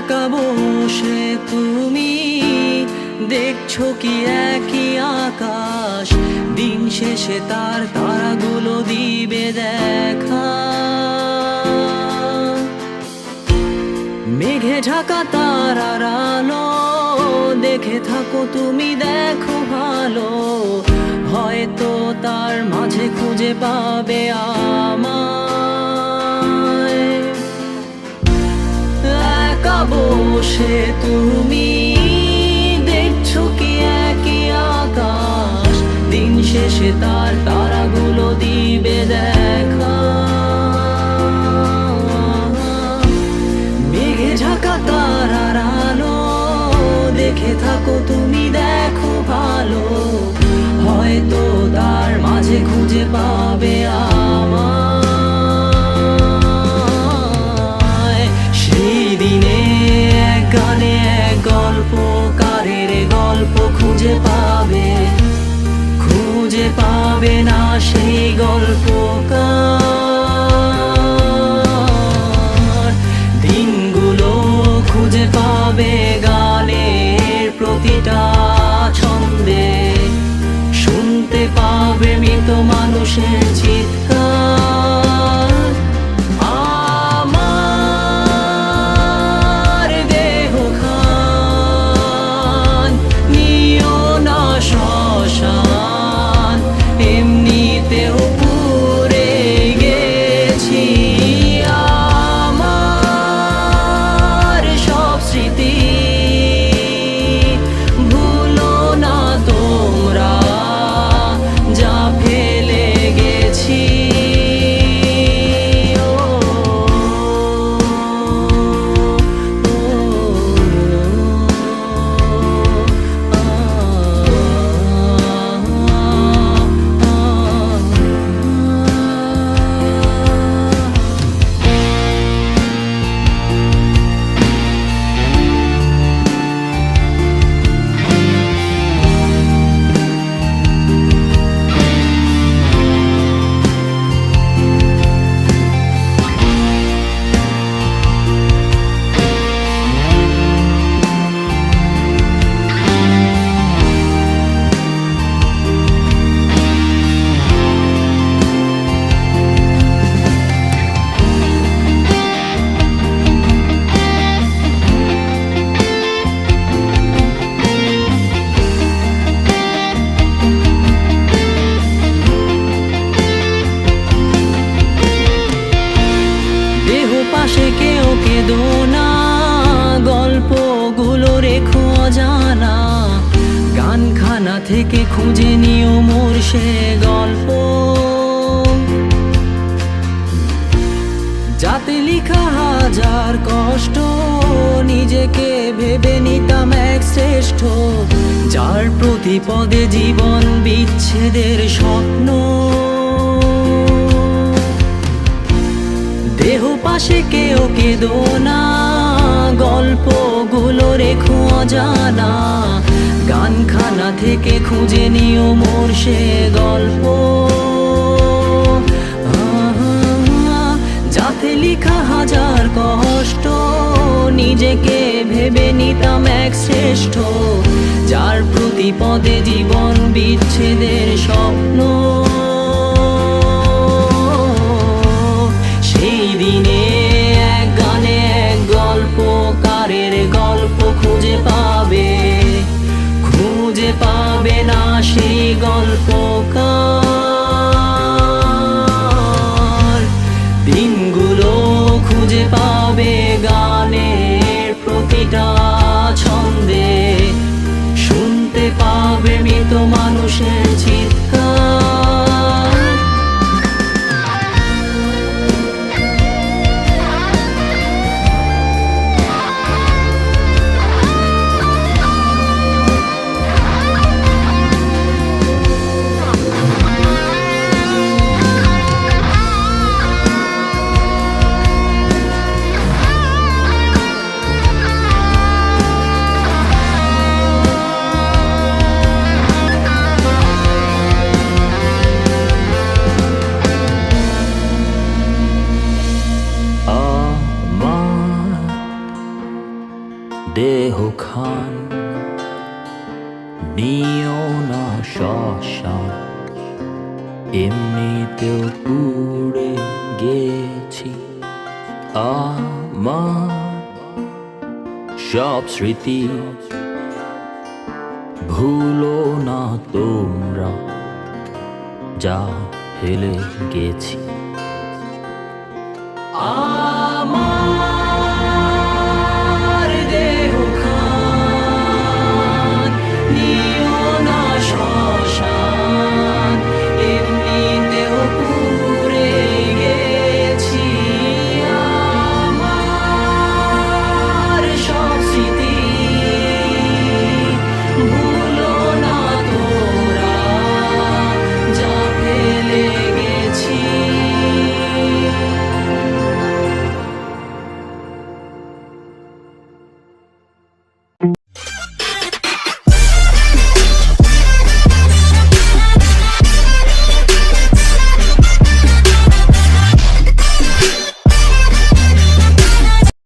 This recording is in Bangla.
একা বসে তুমি দেখছো কি একই আকাশ, দিন শেষে তার তারাগুলো দিবে দেখা। মেঘে ঢাকা তারার আলো দেখে থাকো তুমি, দেখো ভালো, হয়তো তার মাঝে খুঁজে পাবে আমায়। একা বসে তুমি দেখছো কি একই আকাশ, দিন শেষে তার তারাগুলো দিবে দেখা। মেঘে ঢাকা তারার আলো দেখে থাকো তুমি, দেখো ভালো, হয়তো তার মাঝে খুঁজে পাবে আমায়। সেই দিনে এক গানে এক গল্পকারের গল্প খুঁজে পাবে, খুঁজে পাবে না সেই গল্পকার। দিনগুলো খুঁজে পাবে গানের প্রতিটা ছন্দে, শুনতে পাবে মৃত মানুষের চিৎকার। আমার দেহ খান নিও না শ্মশান, এমনিতেও পুড়ে গেছি। আমার সব স্মৃতি ভুলো না তোমরা, যা ফেলে গেছি। পাশে কেউ কেঁদো না, গল্পগুলো রেখো অজানা, গানখানা থেকে খুঁজে নিও মোর সে গল্প, যাতে লিখা হাজার কষ্ট নিজেকে ভেবে নিতাম এক শ্রেষ্ঠ, যার প্রতি পদে জীবন বিচ্ছেদের স্বপ্ন। দেহ পাশে কেউ কেঁদো না, গল্পগুলো রেখো অজানা, গানখানা থেকে খুঁজে নিও মোর সে গল্প, যাতে লিখা হাজার কষ্ট নিজেকে ভেবে নিতাম এক শ্রেষ্ঠ, যার প্রতি পদে জীবন বিচ্ছেদের স্বপ্ন। সেই দিনে এক গানে এক গল্পকারের গল্প খুঁজে পাবে, খুঁজে পাবে না সেই গল্পকার। দিনগুলো খুঁজে পাবে গানের প্রতিটা ছন্দে, শুনতে পাবে মৃত মানুষের চিৎকার। শ্মশান এমনিতেও পুড়ে গেছি আমার সব স্মৃতি ভুলো না তোমরা যা হেলে গেছি